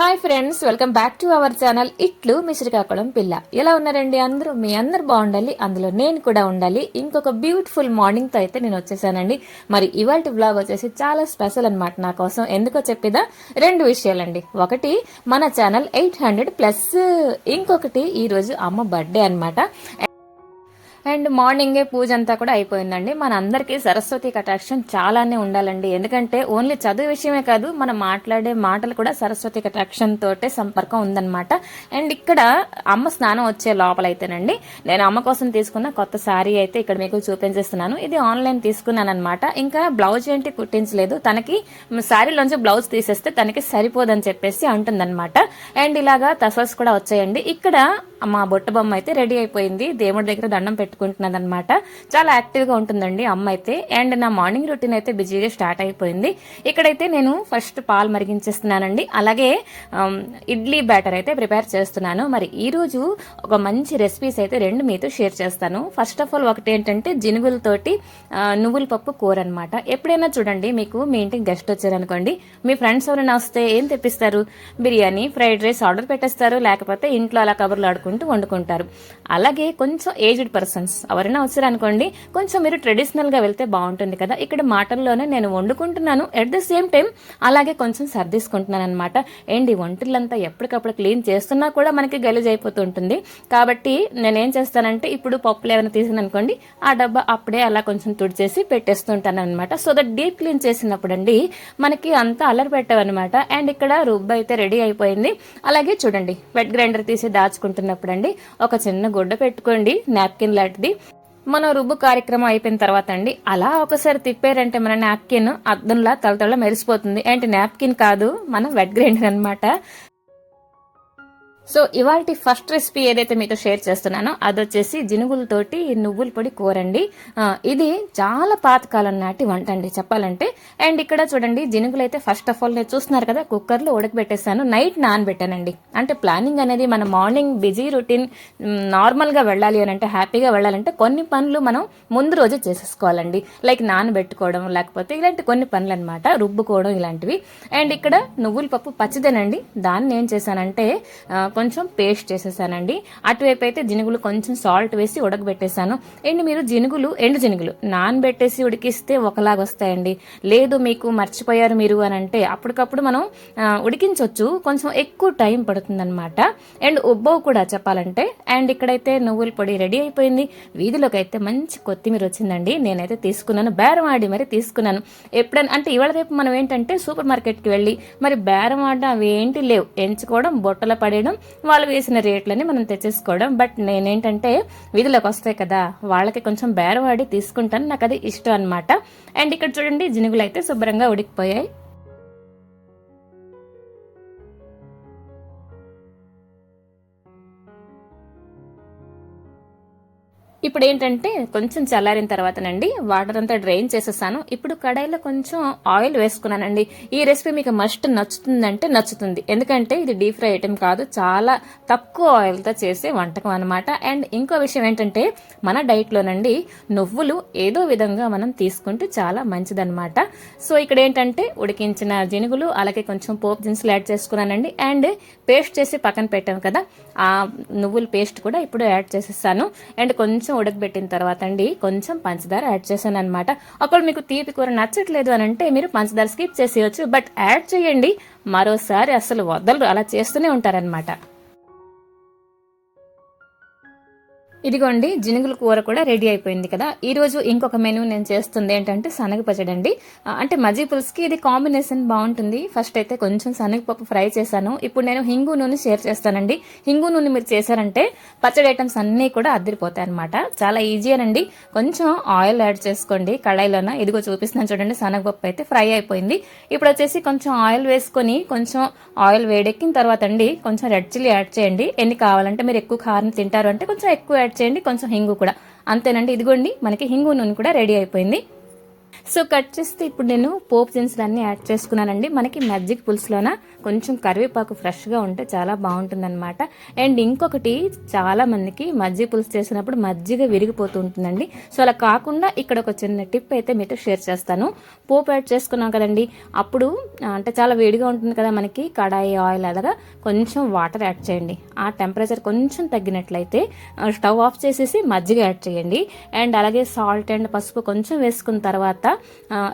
Hi friends, welcome back to our channel ఇట్లు మీ శ్రీకాకుళం పిల్ల. ఎలా ఉన్నారండి అందరూ? మీ అందరు బాగుండాలి, అందులో నేను కూడా ఉండాలి. ఇంకొక బ్యూటిఫుల్ మార్నింగ్ తో అయితే నేను వచ్చేసానండి. మరి ఇవాళ వ్లాగ్ వచ్చేసి చాలా స్పెషల్ అన్నమాట నా కోసం. ఎందుకో చెప్పేదా, రెండు విషయాలండి. ఒకటి మన ఛానల్ 800+, ఇంకొకటి ఈ రోజు అమ్మ బర్త్డే అన్నమాట. అండ్ మార్నింగే పూజ అంతా కూడా అయిపోయిందండి. మన అందరికీ సరస్వతి కటాక్షం చాలానే ఉండాలండి. ఎందుకంటే ఓన్లీ చదువు విషయమే కాదు, మనం మాట్లాడే మాటలు కూడా సరస్వతి కటాక్షం తోటే సంపర్కం ఉందన్నమాట. అండ్ ఇక్కడ అమ్మ స్నానం వచ్చే లోపలైతేనండి నేను అమ్మ కోసం తీసుకున్న కొత్త శారీ అయితే ఇక్కడ మీకు చూపించేస్తున్నాను. ఇది ఆన్లైన్ తీసుకున్నాను అనమాట. ఇంకా బ్లౌజ్ ఏంటి కుట్టించలేదు, తనకి శారీలోంచి బ్లౌజ్ తీసేస్తే తనకి సరిపోదని చెప్పేసి అంటుందన్నమాట. అండ్ ఇలాగా తసల్స్ కూడా వచ్చాయండి. ఇక్కడ మా బొట్ట బొమ్మ అయితే రెడీ అయిపోయింది, దేవుడి దగ్గర దండం పెట్టుకుంటున్నది అనమాట. చాలా యాక్టివ్ గా ఉంటుందండి అమ్మ అయితే. అండ్ నా మార్నింగ్ రొటీన్ అయితే బిజీగా స్టార్ట్ అయిపోయింది. ఇక్కడైతే నేను ఫస్ట్ పాలు మరిగించేస్తున్నానండి. అలాగే ఇడ్లీ బ్యాటర్ అయితే ప్రిపేర్ చేస్తున్నాను. మరి ఈ రోజు ఒక మంచి రెసిపీస్ అయితే రెండు మీతో షేర్ చేస్తాను. ఫస్ట్ ఆఫ్ ఆల్ ఒకటి ఏంటంటే జినుగులతోటి నువ్వుల పప్పు కూర అనమాట. ఎప్పుడైనా చూడండి, మీకు మీ ఇంటికి గెస్ట్ వచ్చారనుకోండి, మీ ఫ్రెండ్స్ ఎవరైనా వస్తే ఏం తెప్పిస్తారు? బిర్యానీ, ఫ్రైడ్ రైస్ ఆర్డర్ పెట్టేస్తారు, లేకపోతే ఇంట్లో అలా కబుర్లు ఆడుకుంటూ వండుకుంటారు. అలాగే కొంచెం ఏజ్డ్ పర్సన్స్ ఎవరైనా వచ్చారనుకోండి, కొంచెం మీరు ట్రెడిషనల్ గా వెళ్తే బాగుంటుంది కదా. ఇక్కడ మాటల్లోనే నేను వండుకుంటున్నాను, ఎట్ ద సేమ్ టైం అలాగే కొంచెం సర్దిసుకుంటున్నాను అనమాట. అండ్ ఈ వంటలంతా ఎప్పటికప్పుడు క్లీన్ చేస్తున్నా కూడా మనకి గలీజ్ అయిపోతుంటుంది. కాబట్టి నేనేం చేస్తానంటే, ఇప్పుడు పప్పులు ఏమైనా తీసాను అనుకోండి, ఆ డబ్బా అప్పుడే అలా కొంచెం తుడిచేసి పెట్టేస్తుంటాను అనమాట. సో దట్ డీప్ క్లీన్ చేసినప్పుడు అండి మనకి అంతా అల్లరి పెట్టావన్నమాట. అండ్ ఇక్కడ రుబ్బు అయితే రెడీ అయిపోయింది. అలాగే చూడండి, వెట్ గ్రైండర్ తీసి దాచుకుంటున్నప్పుడు అండి ఒక చిన్న గుడ్డ పెట్టుకోండి, నాప్కిన్ లాంటిది. మన రుబ్బు కార్యక్రమం అయిపోయిన తర్వాత అండి అలా ఒకసారి తిప్పారంటే మన నాప్కిన్ అద్దంలా తలతల మెరిసిపోతుంది. అంటే నాప్కిన్ కాదు, మన వెట్ గ్రైండర్ అనమాట. సో ఇవాళ ఫస్ట్ రెసిపీ ఏదైతే మీతో షేర్ చేస్తున్నానో అదొచ్చేసి జినుగులతోటి నువ్వుల పొడి కూరండి. ఇది చాలా పాతకాలం నాటి వంట అండి చెప్పాలంటే. అండ్ ఇక్కడ చూడండి, జినుగులు అయితే ఫస్ట్ ఆఫ్ ఆల్ నేను చూస్తున్నారు కదా, కుక్కర్లో ఉడకబెట్టేసాను. నైట్ నానబెట్టానండి. అంటే ప్లానింగ్ అనేది మన మార్నింగ్ బిజీ రొటీన్ నార్మల్ గా వెళ్ళాలి అని అంటే, హ్యాపీగా వెళ్ళాలంటే కొన్ని పనులు మనం ముందు రోజే చేసేసుకోవాలండి. లైక్ నానబెట్టుకోవడం, లేకపోతే ఇలాంటి కొన్ని పనులు అనమాట, రుబ్బుకోవడం ఇలాంటివి. అండ్ ఇక్కడ నువ్వుల పప్పు పచ్చిదేనండి, దాన్ని ఏం చేశానంటే కొంచెం పేస్ట్ చేసేసానండి. అటువైపు అయితే జినుగులు కొంచెం సాల్ట్ వేసి ఉడకబెట్టేశాను. అండ్ మీరు ఎండు జినుగులు నానబెట్టేసి ఉడికిస్తే ఒకలాగా వస్తాయండి. లేదు మీకు మర్చిపోయారు మీరు అని అంటే అప్పటికప్పుడు మనం ఉడికించవచ్చు, కొంచెం ఎక్కువ టైం పడుతుంది అనమాట. అండ్ ఉబ్బవు కూడా చెప్పాలంటే. అండ్ ఇక్కడైతే నువ్వుల పొడి రెడీ అయిపోయింది. వీధిలోకి అయితే మంచి కొత్తిమీర వచ్చిందండి, నేనైతే తీసుకున్నాను, బేరం ఆడి మరి తీసుకున్నాను. ఎప్పుడైనా అంటే ఇవాళ రేపు మనం ఏంటంటే సూపర్ మార్కెట్కి వెళ్ళి మరి బేరం ఆడడం అవి ఏంటి లేవు, ఎంచుకోవడం, బొట్టల పడేయడం, వాళ్ళు వేసిన రేట్లని మనం తెచ్చేసుకోవడం. బట్ నేనేంటంటే వీధిలోకి వస్తాయి కదా, వాళ్ళకి కొంచెం బేరవాడి తీసుకుంటాను, నాకు అది ఇష్టం అనమాట. అండ్ ఇక్కడ చూడండి, జినుగులు అయితే శుభ్రంగా ఉడికిపోయాయి. ఇప్పుడు ఏంటంటే కొంచెం చల్లారిన తర్వాతనండి వాటర్ అంతా డ్రైన్ చేసేసాను. ఇప్పుడు కడాయిలో కొంచెం ఆయిల్ వేసుకున్నానండి. ఈ రెసిపీ మీకు మస్ట్ నచ్చుతుందంటే నచ్చుతుంది, ఎందుకంటే ఇది డీప్ ఫ్రై ఐటెం కాదు, చాలా తక్కువ ఆయిల్తో చేసే వంటకం అనమాట. అండ్ ఇంకో విషయం ఏంటంటే, మన డైట్లోనండి నువ్వులు ఏదో విధంగా మనం తీసుకుంటే చాలా మంచిదనమాట. సో ఇక్కడ ఏంటంటే ఉడికించిన జినుగులు, అలాగే కొంచెం పోపు దినుసులు యాడ్ చేసుకున్నానండి. అండ్ పేస్ట్ చేసి పక్కన పెట్టాం కదా, ఆ నువ్వుల పేస్ట్ కూడా ఇప్పుడు యాడ్ చేసేసాను. అండ్ కొంచెం ఉడకబెట్టిన తర్వాత అండి కొంచెం పంచదార యాడ్ చేశాను అనమాట. ఒకవేళ మీకు తీపి కూర నచ్చట్లేదు అని అంటే మీరు పంచదార స్కిప్ చేసేయచ్చు, బట్ యాడ్ చేయండి, మరోసారి అసలు వదలరు, అలా చేస్తూనే ఉంటారనమాట. ఇదిగోండి, జినుగుల కూర కూడా రెడీ అయిపోయింది కదా. ఈ రోజు ఇంకొక మెనూ నేను చేస్తుంది ఏంటంటే శనగ పచ్చడి అండి. అంటే మజ్జిగ పులుసుకి ఇది కాంబినేషన్ బాగుంటుంది. ఫస్ట్ అయితే కొంచెం శనగపప్పు ఫ్రై చేశాను. ఇప్పుడు నేను హింగు నూనె షేర్ చేస్తానండి. హింగు నూనె మీరు చేశారంటే పచ్చడి ఐటమ్స్ అన్నీ కూడా అద్దరిపోతాయి అనమాట. చాలా ఈజీ అనండి. కొంచెం ఆయిల్ యాడ్ చేసుకోండి కళాయిలోన. ఇదిగో చూపిస్తున్నాను చూడండి, శనగపప్పు అయితే ఫ్రై అయిపోయింది. ఇప్పుడు వచ్చేసి కొంచెం ఆయిల్ వేసుకొని, కొంచెం ఆయిల్ వేడెక్కిన తర్వాత అండి కొంచెం రెడ్ చిల్లీ యాడ్ చేయండి. ఎన్ని కావాలంటే, మీరు ఎక్కువ కారం తింటారు అంటే కొంచెం ఎక్కువ యాడ్ చేయండి, కొంచెం హింగు కూడా. అంతేనండి. ఇదిగోండి, మనకి హింగు నూనె కూడా రెడీ అయిపోయింది. సో కట్ చేస్తే ఇప్పుడు నేను పోపు దినుసులు అన్నీ యాడ్ చేసుకున్నానండి. మనకి మజ్జిగ పులుసులోన కొంచెం కరివేపాకు ఫ్రెష్గా ఉంటే చాలా బాగుంటుందన్నమాట. అండ్ ఇంకొకటి, చాలా మందికి మజ్జిగ పులుసు చేసినప్పుడు మజ్జిగ విరిగిపోతూ ఉంటుందండి. సో అలా కాకుండా ఇక్కడ ఒక చిన్న టిప్ అయితే మీతో షేర్ చేస్తాను. పోపు యాడ్ చేసుకున్నాం కదండి, అప్పుడు అంటే చాలా వేడిగా ఉంటుంది కదా మనకి కడాయి ఆయిల్, అలాగా కొంచెం వాటర్ యాడ్ చేయండి. ఆ టెంపరేచర్ కొంచెం తగ్గినట్లయితే స్టవ్ ఆఫ్ చేసేసి మజ్జిగ యాడ్ చేయండి. అండ్ అలాగే సాల్ట్ అండ్ పసుపు కొంచెం వేసుకున్న తర్వాత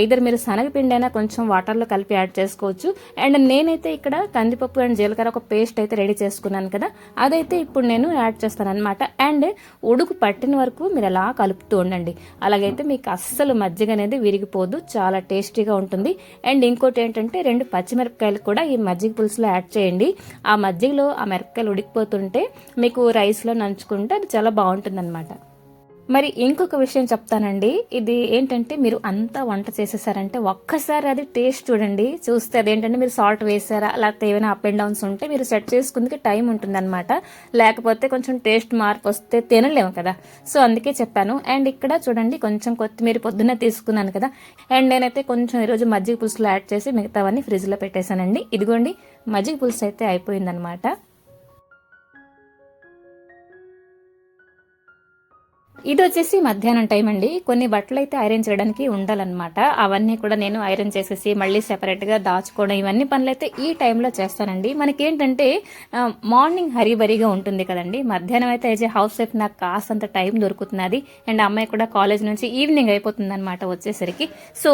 ఐదర్ మీరు శనగపిండి అయినా కొంచెం వాటర్లో కలిపి యాడ్ చేసుకోవచ్చు. అండ్ నేనైతే ఇక్కడ కందిపప్పు అండ్ జీలకర్ర ఒక పేస్ట్ అయితే రెడీ చేసుకున్నాను కదా, అదైతే ఇప్పుడు నేను యాడ్ చేస్తాను అనమాట. అండ్ ఉడుకు పట్టిన వరకు మీరు అలా కలుపుతూ ఉండండి. అలాగైతే మీకు అస్సలు మజ్జిగ అనేది విరిగిపోదు, చాలా టేస్టీగా ఉంటుంది. అండ్ ఇంకోటి ఏంటంటే 2 పచ్చిమిరపకాయలు కూడా ఈ మజ్జిగ పులుసులో యాడ్ చేయండి. ఆ మజ్జిగలో ఆ మిరపకాయలు ఉడికిపోతుంటే మీకు రైస్లో నంచుకుంటే అది చాలా బాగుంటుంది అనమాట. మరి ఇంకొక విషయం చెప్తానండి. ఇది ఏంటంటే, మీరు అంతా వంట చేసేసారంటే ఒక్కసారి అది టేస్ట్ చూడండి. చూస్తే అదేంటంటే మీరు సాల్ట్ వేసారా, లేకపోతే ఏమైనా అప్ అండ్ డౌన్స్ ఉంటే మీరు సెట్ చేసుకుందుకు టైం ఉంటుందన్నమాట. లేకపోతే కొంచెం టేస్ట్ మార్పు వస్తే తినలేము కదా. సో అందుకే చెప్పాను. అండ్ ఇక్కడ చూడండి, కొంచెం కొత్తిమీర పొద్దున్నే తీసుకున్నాను కదా. అండ్ నేనైతే కొంచెం ఈరోజు మజ్జిగ పులుసులో యాడ్ చేసి మిగతావన్నీ ఫ్రిడ్జ్లో పెట్టేశానండి. ఇదిగోండి, మజ్జిగ పులుసు అయితే అయిపోయిందనమాట. ఇది వచ్చేసి మధ్యాహ్నం టైం అండి. కొన్ని బట్టలు అయితే ఐరన్ చేయడానికి ఉండాలన్నమాట. అవన్నీ కూడా నేను ఐరన్ చేసేసి మళ్ళీ సెపరేట్గా దాచుకోవడం, ఇవన్నీ పనులు అయితే ఈ టైంలో చేస్తానండి. మనకేంటంటే మార్నింగ్ హరీబరీగా ఉంటుంది కదండి. మధ్యాహ్నం అయితే యాజ్ ఏ హౌస్ వైఫ్ నాకు కాసంత టైం దొరుకుతున్నది. అండ్ అమ్మాయి కూడా కాలేజ్ నుంచి ఈవినింగ్ అయిపోతుంది అనమాట వచ్చేసరికి. సో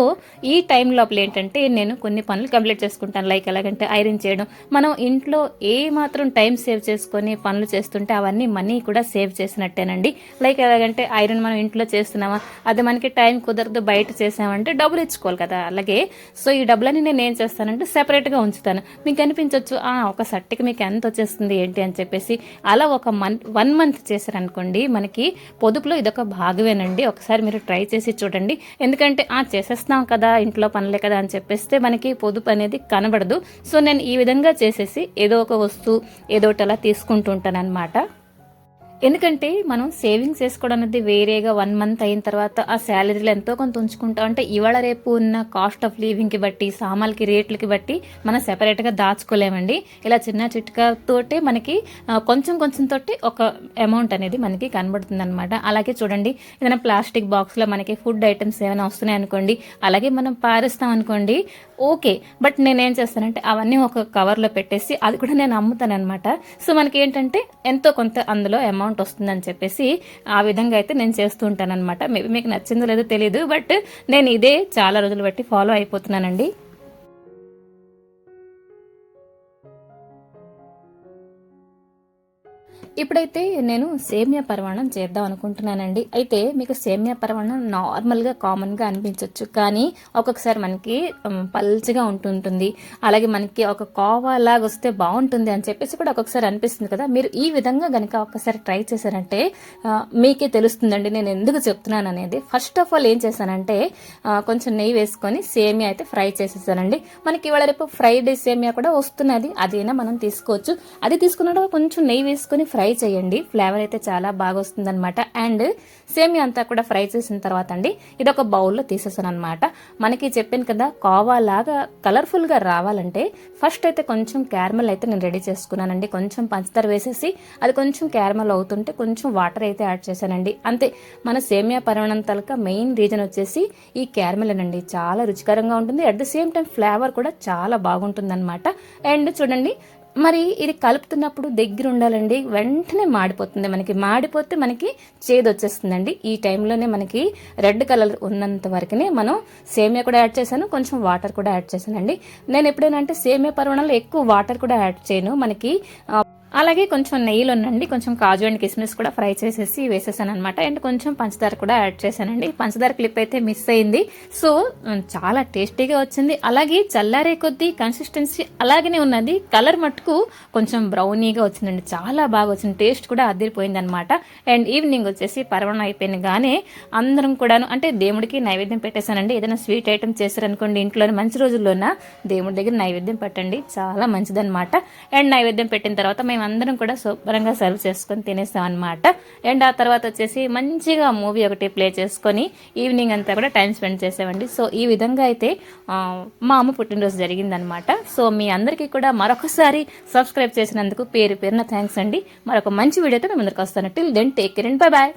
ఈ టైం లోపల ఏంటంటే నేను కొన్ని పనులు కంప్లీట్ చేసుకుంటాను. లైక్ ఎలాగంటే ఐరన్ చేయడం. మనం ఇంట్లో ఏ మాత్రం టైం సేవ్ చేసుకొని పనులు చేస్తుంటే అవన్నీ మనీ కూడా సేవ్ చేసినట్టేనండి. లైక్ ఎలాగంటే ఐరన్ మనం ఇంట్లో చేస్తున్నామా, అది మనకి టైం కుదరదు, బయట చేసామంటే డబ్బులు ఇచ్చుకోవాలి కదా. అలాగే సో ఈ డబ్బులని నేను ఏం చేస్తానంటే సెపరేట్గా ఉంచుతాను. మీకు అనిపించవచ్చు ఒక షర్ట్కి మీకు ఎంత వచ్చేస్తుంది ఏంటి అని చెప్పేసి. అలా ఒక 1 మంత్ చేశారనుకోండి, మనకి పొదుపులో ఇదొక భాగమేనండి. ఒకసారి మీరు ట్రై చేసి చూడండి. ఎందుకంటే చేసేస్తున్నాం కదా, ఇంట్లో పనులే కదా అని చెప్పేస్తే మనకి పొదుపు అనేది కనబడదు. సో నేను ఈ విధంగా చేసేసి ఏదో ఒక వస్తువు ఏదో ఒకటి అలా తీసుకుంటూ ఉంటాను అనమాట. ఎందుకంటే మనం సేవింగ్స్ చేసుకోవడం అనేది వేరేగా 1 మంత్ అయిన తర్వాత ఆ శాలరీలో ఎంతో కొంత ఉంచుకుంటాం. అంటే ఇవాళ రేపు ఉన్న కాస్ట్ ఆఫ్ లివింగ్కి బట్టి, సామాన్లకి రేట్లకి బట్టి మనం సెపరేట్గా దాచుకోలేమండి. ఇలా చిన్న చిట్కాతోటే మనకి కొంచెం కొంచెం తోటి ఒక అమౌంట్ అనేది మనకి కనబడుతుంది అనమాట. అలాగే చూడండి, ఏదైనా ప్లాస్టిక్ బాక్స్లో మనకి ఫుడ్ ఐటమ్స్ ఏమైనా వస్తున్నాయి అనుకోండి, అలాగే మనం పారేస్తాం అనుకోండి, ఓకే. బట్ నేనేం చేస్తానంటే అవన్నీ ఒక కవర్లో పెట్టేసి అది కూడా నేను అమ్ముతాను అనమాట. సో మనకి ఏంటంటే ఎంతో కొంత అందులో అమౌంట్ వస్తుందని చెప్పేసి ఆ విధంగా అయితే నేను చేస్తూ ఉంటాను అనమాట. మేబీ మీకు నచ్చిందో లేదో తెలియదు, బట్ నేను ఇదే చాలా రోజులు బట్టి ఫాలో అయిపోతున్నానండి. ఇప్పుడైతే నేను సేమియా పరమాణం చేద్దాం అనుకుంటున్నానండి. అయితే మీకు సేమియా పరమాణం నార్మల్గా కామన్గా అనిపించవచ్చు, కానీ ఒక్కొక్కసారి మనకి పల్చగా ఉంటుంటుంది. అలాగే మనకి ఒక కోవాలాగా వస్తే బాగుంటుంది అని చెప్పేసి కూడా ఒక్కొక్కసారి అనిపిస్తుంది కదా. మీరు ఈ విధంగా కనుక ఒక్కసారి ట్రై చేశారంటే మీకే తెలుస్తుందండి నేను ఎందుకు చెప్తున్నాను అనేది. ఫస్ట్ ఆఫ్ ఆల్ ఏం చేశానంటే కొంచెం నెయ్యి వేసుకొని సేమియా అయితే ఫ్రై చేసేసానండి. మనకి ఇవాళ రేపు ఫ్రైడ్ సేమియా కూడా వస్తున్నది, అదైనా మనం తీసుకోవచ్చు. అది తీసుకున్న కొంచెం నెయ్యి వేసుకొని ఫ్రై చేయండి, ఫ్లేవర్ అయితే చాలా బాగా వస్తుంది అనమాట. అండ్ సేమియా అంతా కూడా ఫ్రై చేసిన తర్వాత అండి ఇది ఒక బౌల్లో తీసేసాను అనమాట. మనకి చెప్పాను కదా, కోవా లాగా కలర్ఫుల్ గా రావాలంటే ఫస్ట్ అయితే కొంచెం క్యారమల్ అయితే నేను రెడీ చేసుకున్నానండి. కొంచెం పంచదార వేసేసి అది కొంచెం క్యారమల్ అవుతుంటే కొంచెం వాటర్ అయితే యాడ్ చేశానండి. అంతే, మన సేమియా పరమాణం తలక మెయిన్ రీజన్ వచ్చేసి ఈ క్యారమల్ అండి. చాలా రుచికరంగా ఉంటుంది, at the same time flavour కూడా చాలా బాగుంటుంది అనమాట. అండ్ చూడండి, మరి ఇది కలుపుతున్నప్పుడు దగ్గర ఉండాలండి, వెంటనే మాడిపోతుంది. మాడిపోతే మనకి చేదు వచ్చేస్తుందండి. ఈ టైంలోనే మనకి రెడ్ కలర్ ఉన్నంత వరకునే మనం సేమియా కూడా యాడ్ చేశాను, కొంచెం వాటర్ కూడా యాడ్ చేశానండి. నేను ఎప్పుడైనా అంటే సేమియా పరమాణంలో ఎక్కువ వాటర్ కూడా యాడ్ చేయను. మనకి అలాగే కొంచెం నెయ్యిలోనండి కొంచెం కాజు అండ్ కిస్మిస్ కూడా ఫ్రై చేసేసి వేసేసాను అనమాట. అండ్ కొంచెం పంచదార కూడా యాడ్ చేశానండి. పంచదార క్లిప్ అయితే మిస్ అయింది. సో చాలా టేస్టీగా వచ్చింది. అలాగే చల్లారే కొద్దీ కన్సిస్టెన్సీ అలాగనే ఉన్నది, కలర్ మట్టుకు కొంచెం బ్రౌనీగా వచ్చిందండి. చాలా బాగా వచ్చింది, టేస్ట్ కూడా అదిరిపోయింది అనమాట. అండ్ ఈవినింగ్ వచ్చేసి పరమాణం అయిపోయినగానే అందరం కూడాను అంటే దేవుడికి నైవేద్యం పెట్టేశానండి. ఏదైనా స్వీట్ ఐటమ్ చేశారనుకోండి ఇంట్లోనే, మంచి రోజుల్లోన దేవుడి దగ్గర నైవేద్యం పెట్టండి, చాలా మంచిదన్నమాట. అండ్ నైవేద్యం పెట్టిన తర్వాత మేము మేమందరం కూడా శుభ్రంగా సర్వ్ చేసుకొని తినేస్తాం అనమాట. అండ్ ఆ తర్వాత వచ్చేసి మంచిగా మూవీ ఒకటి ప్లే చేసుకొని ఈవినింగ్ అంతా కూడా టైం స్పెండ్ చేసామండి. సో ఈ విధంగా అయితే మా అమ్మ పుట్టినరోజు జరిగిందనమాట. సో మీ అందరికీ కూడా మరొకసారి సబ్స్క్రైబ్ చేసినందుకు పేరు పేరున థ్యాంక్స్ అండి. మరొక మంచి వీడియోతో మేము ముందుకు వస్తాను. Till then take care and bye bye.